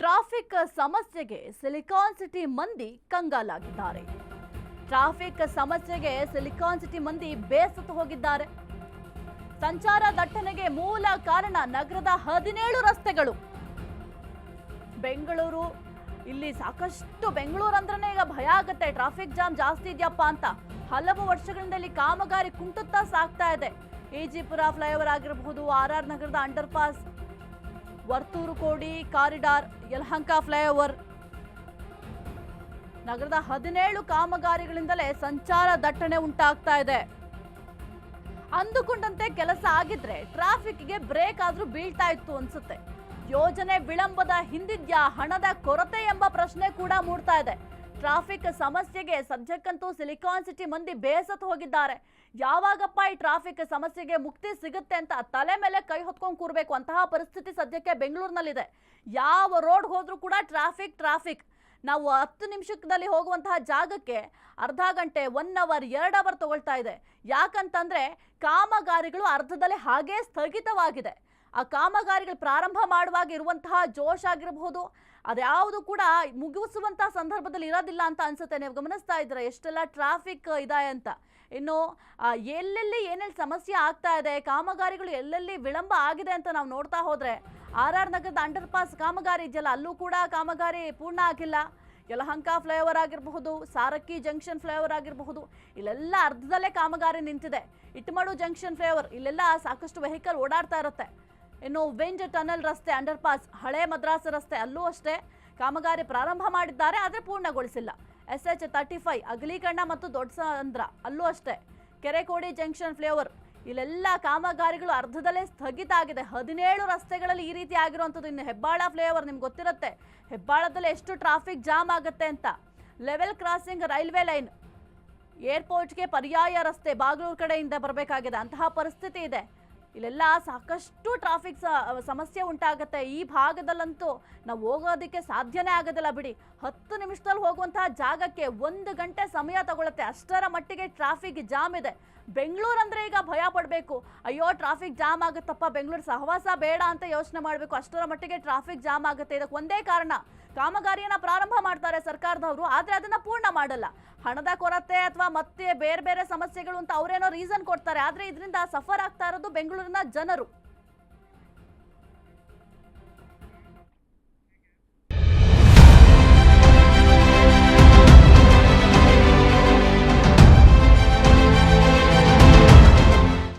Traffic ಸಮಸ್ಯೆಗೆ silicon city ಮಂದಿ ಕಂಗಾಲಾಗಿದ್ದಾರೆ. ಟ್ರಾಫಿಕ್ ಸಮಸ್ಯೆಗೆ ಸಿಲಿಕಾನ್ ಸಿಟಿ ಮಂದಿ ಬೇಸತ್ತು ಹೋಗಿದ್ದಾರೆ. ಸಂಚಾರ ದಟ್ಟಣೆಗೆ ಮೂಲ ಕಾರಣ ನಗರದ 17 ರಸ್ತೆಗಳು. ಬೆಂಗಳೂರು ಇಲ್ಲಿ ಸಾಕಷ್ಟು ಬೆಂಗಳೂರು ಅಂದ್ರೆ ಈಗ ಭಯ ಆಗುತ್ತೆ, ಟ್ರಾಫಿಕ್ ಜಾಮ್ ಜಾಸ್ತಿ ಇದೆಯಪ್ಪ ಅಂತ. ಹಲವು ವರ್ಷಗಳಿಂದ ಇಲ್ಲಿ ಕಾಮಗಾರಿ ಕುಂಟುತ್ತಾ ಸಾಗ್ತಾ ಇದೆ. ಎಜಿಪುರ ಫ್ಲೈಓವರ್ ಆಗಿರಬಹುದು, RR ನಗರದ ಅಂಡರ್ ಪಾಸ್, ವರ್ತೂರು ಕೋಡಿ ಕಾರಿಡಾರ್, ಯಲಹಂಕ ಫ್ಲೈಓವರ್, ನಗರದ 17 ಕಾಮಗಾರಿಗಳಿಂದಲೇ ಸಂಚಾರ ದಟ್ಟಣೆ ಉಂಟಾಗ್ತಾ ಇದೆ. ಅಂದುಕೊಂಡಂತೆ ಕೆಲಸ ಆಗಿದ್ರೆ ಟ್ರಾಫಿಕ್ಗೆ ಬ್ರೇಕ್ ಆದ್ರೂ ಬೀಳ್ತಾ ಇತ್ತು ಅನ್ಸುತ್ತೆ. ಯೋಜನೆ ವಿಳಂಬದ ಹಿಂದಿದ್ಯಾ ಹಣದ ಕೊರತೆ ಎಂಬ ಪ್ರಶ್ನೆ ಕೂಡ ಮೂಡ್ತಾ ಇದೆ. ಟ್ರಾಫಿಕ್ ಸಮಸ್ಯೆಗೆ ಸದ್ಯಕ್ಕಂತೂ ಸಿಲಿಕಾನ್ ಸಿಟಿ ಮಂದಿ ಬೇಸತ್ತು ಹೋಗಿದ್ದಾರೆ. ಯಾವಾಗಪ್ಪ ಈ ಟ್ರಾಫಿಕ್ ಸಮಸ್ಯೆಗೆ ಮುಕ್ತಿ ಸಿಗುತ್ತೆ ಅಂತ ತಲೆ ಮೇಲೆ ಕೈ ಹೊತ್ಕೊಂಡು ಕೂರ್ಬೇಕು ಅಂತಹ ಪರಿಸ್ಥಿತಿ ಸದ್ಯಕ್ಕೆ ಬೆಂಗಳೂರಿನಲ್ಲಿದೆ. ಯಾವ ರೋಡ್ ಹೋದ್ರೂ ಕೂಡ ಟ್ರಾಫಿಕ್. ನಾವು 10 ನಿಮಿಷದಲ್ಲಿ ಹೋಗುವಂತಹ ಜಾಗಕ್ಕೆ ಅರ್ಧ ಗಂಟೆ, 1 ಅವರ್, 2 ಅವರ್ ತಗೊಳ್ತಾ ಇದೆ. ಯಾಕಂತಂದ್ರೆ ಕಾಮಗಾರಿಗಳು ಅರ್ಧದಲ್ಲಿ ಹಾಗೇ ಸ್ಥಗಿತವಾಗಿದೆ. ಆ ಕಾಮಗಾರಿಗಳು ಪ್ರಾರಂಭ ಮಾಡುವಾಗ ಇರುವಂತಹ ಜೋಶ್ ಆಗಿರಬಹುದು, ಅದ್ಯಾವುದು ಕೂಡ ಮುಗಿಸುವಂತಹ ಸಂದರ್ಭದಲ್ಲಿ ಇರೋದಿಲ್ಲ ಅಂತ ಅನ್ಸುತ್ತೆ. ನೀವು ಗಮನಿಸ್ತಾ ಇದ್ರೆ ಎಷ್ಟೆಲ್ಲ ಟ್ರಾಫಿಕ್ ಇದೆ ಅಂತ. ಇನ್ನು ಎಲ್ಲೆಲ್ಲಿ ಏನೆಲ್ಲಿ ಸಮಸ್ಯೆ ಆಗ್ತಾ ಇದೆ, ಕಾಮಗಾರಿಗಳು ಎಲ್ಲೆಲ್ಲಿ ವಿಳಂಬ ಆಗಿದೆ ಅಂತ ನಾವು ನೋಡ್ತಾ ಹೋದ್ರೆ, RR ನಗರದ ಅಂಡರ್ ಪಾಸ್ ಕಾಮಗಾರಿ ಇದೆಯಲ್ಲ, ಅಲ್ಲೂ ಕೂಡ ಕಾಮಗಾರಿ ಪೂರ್ಣ ಆಗಿಲ್ಲ. ಯಲಹಂಕ ಫ್ಲೈಓವರ್ ಆಗಿರಬಹುದು, ಸಾರಕ್ಕಿ ಜಂಕ್ಷನ್ ಫ್ಲೈಓವರ್ ಆಗಿರಬಹುದು, ಇಲ್ಲೆಲ್ಲ ಅರ್ಧದಲ್ಲೇ ಕಾಮಗಾರಿ ನಿಂತಿದೆ. ಇಟ್ಮಡು ಜಂಕ್ಷನ್ ಫ್ಲೈಓವರ್, ಇಲ್ಲೆಲ್ಲ ಸಾಕಷ್ಟು ವೆಹಿಕಲ್ ಓಡಾಡ್ತಾ ಇರುತ್ತೆ. ಇನ್ನು ವಿಂಜ್ ಟನಲ್ ರಸ್ತೆ, ಅಂಡರ್ ಪಾಸ್, ಹಳೆ ಮದ್ರಾಸ್ ರಸ್ತೆ, ಅಲ್ಲೂ ಅಷ್ಟೇ ಕಾಮಗಾರಿ ಪ್ರಾರಂಭ ಮಾಡಿದ್ದಾರೆ, ಆದರೆ ಪೂರ್ಣಗೊಳಿಸಿಲ್ಲ. SH 35 ಅಗಲೀಕರಣ ಮತ್ತು ದೊಡ್ಡ ಸಂದ್ರ, ಅಲ್ಲೂ ಅಷ್ಟೇ. ಕೆರೆಕೋಡಿ ಜಂಕ್ಷನ್ ಫ್ಲೈಓವರ್, ಇಲ್ಲೆಲ್ಲ ಕಾಮಗಾರಿಗಳು ಅರ್ಧದಲ್ಲೇ ಸ್ಥಗಿತ ಆಗಿದೆ. 17 ರಸ್ತೆಗಳಲ್ಲಿ ಈ ರೀತಿ ಆಗಿರುವಂಥದ್ದು. ಇನ್ನು ಹೆಬ್ಬಾಳ ಫ್ಲೈಓವರ್ ನಿಮ್ಗೆ ಗೊತ್ತಿರುತ್ತೆ, ಹೆಬ್ಬಾಳದಲ್ಲಿ ಎಷ್ಟು ಟ್ರಾಫಿಕ್ ಜಾಮ್ ಆಗುತ್ತೆ ಅಂತ. ಲೆವೆಲ್ ಕ್ರಾಸಿಂಗ್ ರೈಲ್ವೆ ಲೈನ್, ಏರ್ಪೋರ್ಟ್ಗೆ ಪರ್ಯಾಯ ರಸ್ತೆ ಬಾಗಲೂರು ಕಡೆಯಿಂದ ಬರಬೇಕಾಗಿದೆ, ಅಂತಹ ಪರಿಸ್ಥಿತಿ ಇದೆ. ಇಲ್ಲೆಲ್ಲ ಸಾಕಷ್ಟು ಟ್ರಾಫಿಕ್ ಸಮಸ್ಯೆ ಉಂಟಾಗುತ್ತೆ. ಈ ಭಾಗದಲ್ಲಂತೂ ನಾವು ಹೋಗೋದಕ್ಕೆ ಸಾಧ್ಯನೇ ಆಗೋದಿಲ್ಲ ಬಿಡಿ. 10 ನಿಮಿಷದಲ್ಲಿ ಹೋಗುವಂತಹ ಜಾಗಕ್ಕೆ 1 ಗಂಟೆ ಸಮಯ ತಗೊಳುತ್ತೆ, ಅಷ್ಟರ ಮಟ್ಟಿಗೆ ಟ್ರಾಫಿಕ್ ಜಾಮ್ ಇದೆ. ಬೆಂಗಳೂರು ಅಂದ್ರೆ ಈಗ ಭಯ ಪಡಬೇಕು, ಅಯ್ಯೋ ಟ್ರಾಫಿಕ್ ಜಾಮ್ ಆಗುತ್ತಪ್ಪ, ಬೆಂಗಳೂರು ಸಹವಾಸ ಬೇಡ ಅಂತ ಯೋಚನೆ ಮಾಡಬೇಕು, ಅಷ್ಟರ ಮಟ್ಟಿಗೆ ಟ್ರಾಫಿಕ್ ಜಾಮ್ ಆಗುತ್ತೆ. ಇದಕ್ಕೆ ಒಂದೇ ಕಾರಣ, ಕಾಮಗಾರಿಯನ್ನ ಪ್ರಾರಂಭ ಮಾಡ್ತಾರೆ ಸರ್ಕಾರದವರು, ಆದ್ರೆ ಅದನ್ನ ಪೂರ್ಣ ಮಾಡಲ್ಲ. ಹಣದ ಕೊರತೆ ಅಥವಾ ಮತ್ತೆ ಬೇರೆ ಬೇರೆ ಸಮಸ್ಯೆಗಳು ಅಂತ ಅವರೇನೋ ರೀಸನ್ ಕೊಡ್ತಾರೆ, ಆದ್ರೆ ಇದರಿಂದ ಸಫರ್ ಆಗ್ತಾ ಇರೋದು ಬೆಂಗಳೂರಿನ ಜನರು.